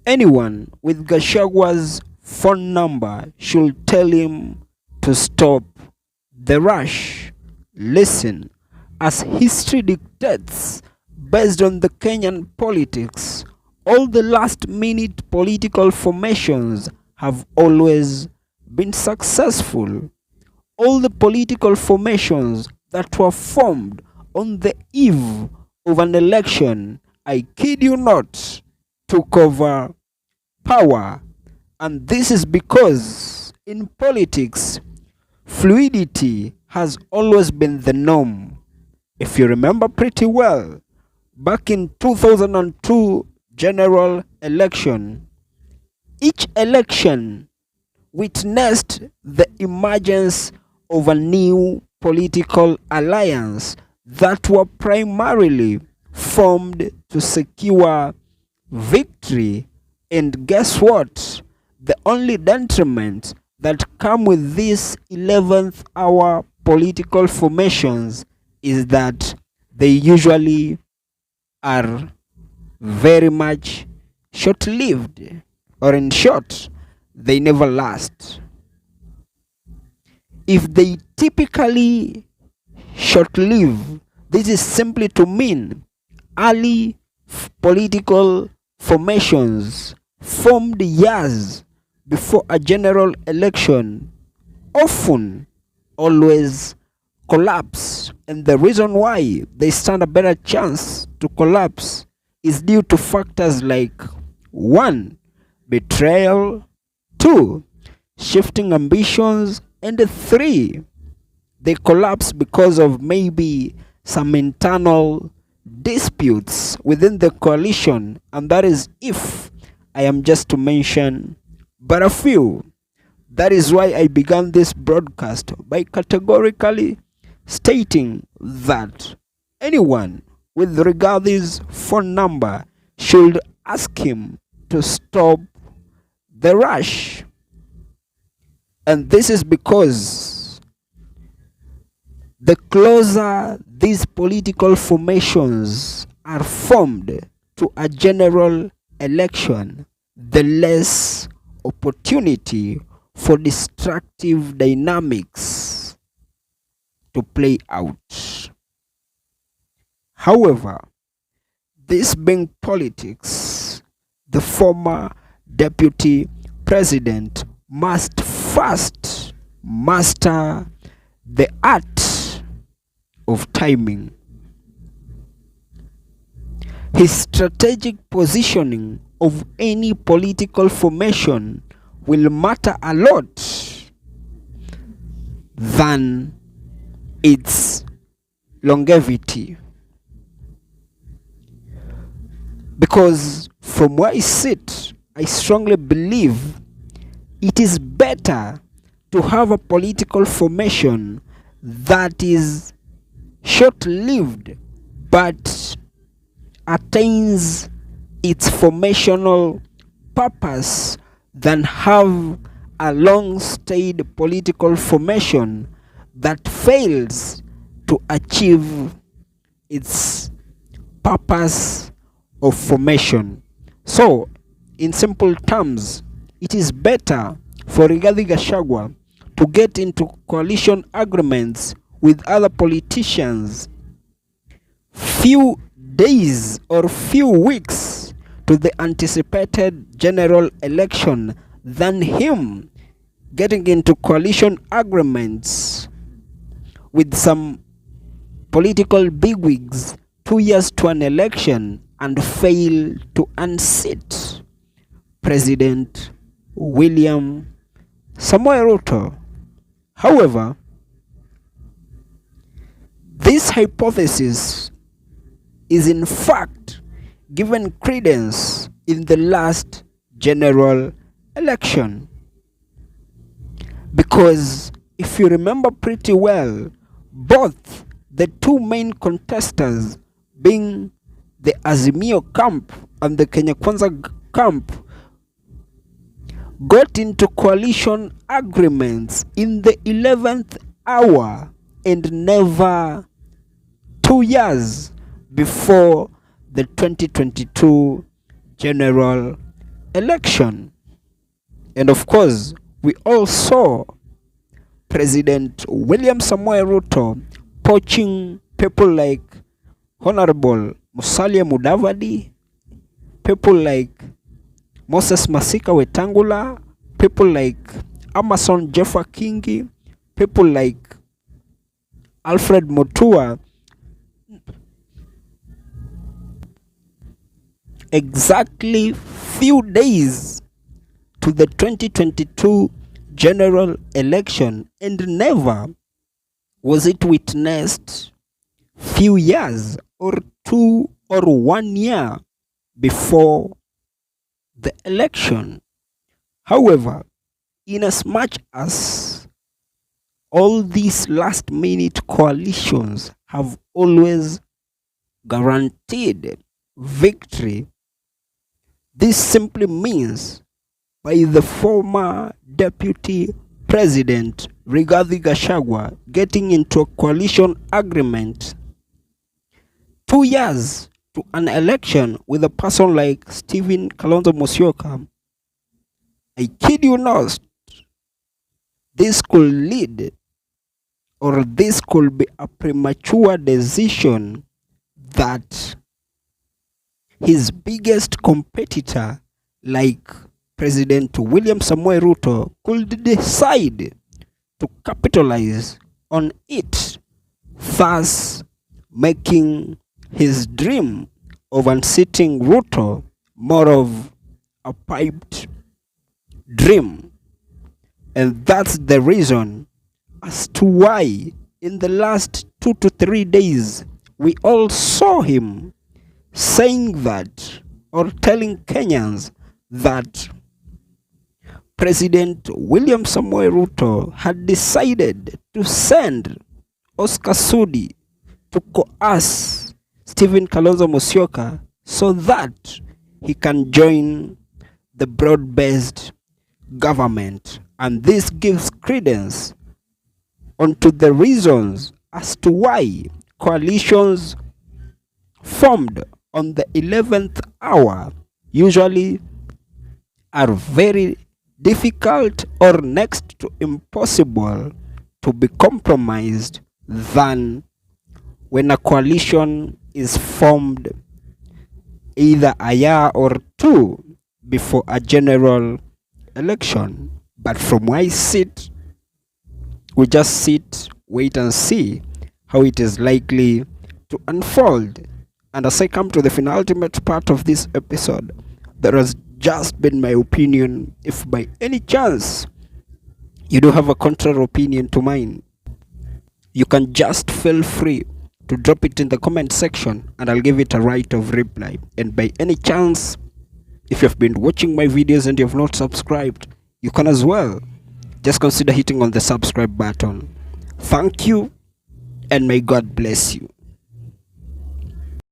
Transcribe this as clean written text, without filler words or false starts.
Anyone with Gachagua's phone number should tell him to stop the rush. Listen, as history dictates, based on the Kenyan politics, all the last minute political formations have always been successful. All the political formations that were formed on the eve of an election, I kid you not, took over power. And this is because in politics, fluidity has always been the norm. If you remember pretty well, back in 2002 general election, each election witnessed the emergence of a new political alliance that were primarily formed to secure victory. And guess what? The only detriment that come with these 11th hour political formations is that they usually are very much short-lived, or in short, they never last. If they typically short-live, this is simply to mean early political formations formed years before a general election often always collapse. And the reason why they stand a better chance to collapse is due to factors like 1. Betrayal, 2. Shifting ambitions, and 3. They collapse because of maybe some internal disputes within the coalition, and that is if I am just to mention but a few. That is why I began this broadcast by categorically stating that anyone with Rigath's phone number should ask him to stop the rush. And this is because the closer these political formations are formed to a general election, the less opportunity for destructive dynamics to play out. However, this being politics, the former deputy president must first master the art of timing. His strategic positioning of any political formation will matter a lot than its longevity. Because from where I sit, I strongly believe it is better to have a political formation that is short-lived but attains its formational purpose than have a long-stayed political formation that fails to achieve its purpose of formation. So, in simple terms, it is better for Rigathi Gachagua to get into coalition agreements with other politicians few days or few weeks to the anticipated general election than him getting into coalition agreements with some political bigwigs 2 years to an election and fail to unseat President William Samoei Ruto. However, this hypothesis is in fact given credence in the last general election. Because if you remember pretty well, both the two main contestants, being the Azimio camp and the Kenya Kwanza camp, got into coalition agreements in the 11th hour and never 2 years before the 2022 general election. And of course, we all saw President William Samoei Ruto poaching people like Honorable Musalia Mudavadi, people like Moses Masika Wetangula, people like Amason Jeffa Kingi, people like Alfred Mutua, exactly few days to the 2022 general election, and never was it witnessed few years or 2 or 1 year before the election. However, inasmuch as all these last minute coalitions have always guaranteed victory, this simply means by the former deputy president Rigathi Gachagua getting into a coalition agreement 2 years to an election with a person like Stephen Kalonzo Musyoka, I kid you not, this could lead, or this could be a premature decision that his biggest competitor like President William Samoei Ruto could decide to capitalize on it, thus making his dream of unseating Ruto more of a piped dream. And that's the reason as to why in the last 2 to 3 days we all saw him saying that, or telling Kenyans that President William Samoei Ruto had decided to send Oscar Sudi to coerce Stephen Kalonzo Musyoka so that he can join the broad-based government. And this gives credence onto the reasons as to why coalitions formed on the 11th hour usually are very difficult or next to impossible to be compromised than when a coalition is formed either a year or 2 before a general election. But from where I sit, we just sit, wait and see how it is likely to unfold. And as I come to the penultimate part of this episode, there has just been my opinion. If by any chance you do have a contrary opinion to mine, you can just feel free to drop it in the comment section and I'll give it a right of reply. And by any chance, if you've been watching my videos and you have not subscribed, you can as well. Just consider hitting on the subscribe button. Thank you and may God bless you.